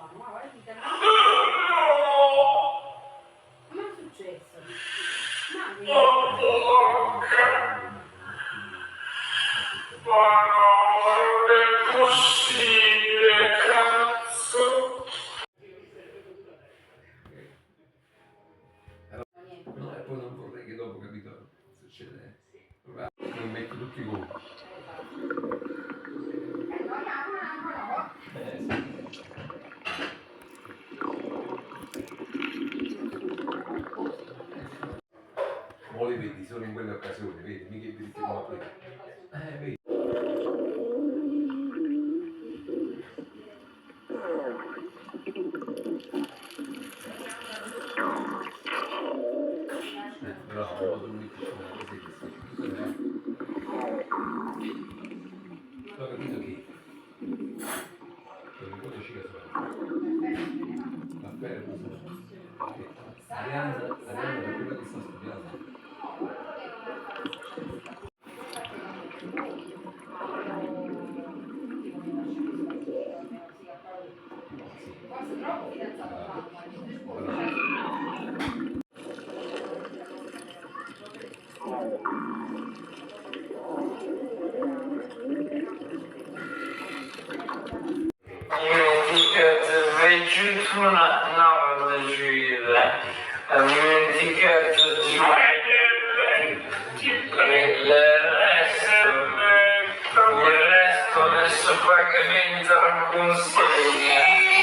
Ma è successo? Ma non è possibile, cazzo! No, e poi non vorrei che dopo, capito, succede. Non metto tutti i conti. Mo li vedi solo in quelle occasioni, vedi, mica i diritti come quelli. Vedi. Bravo, tu mi dici una cosa che ho capito che quello ci va bene così. Arianna è quella che sta studiando. Dimenticato veggiutuna navale, dimenticato di il resto adesso pagamento con consegna.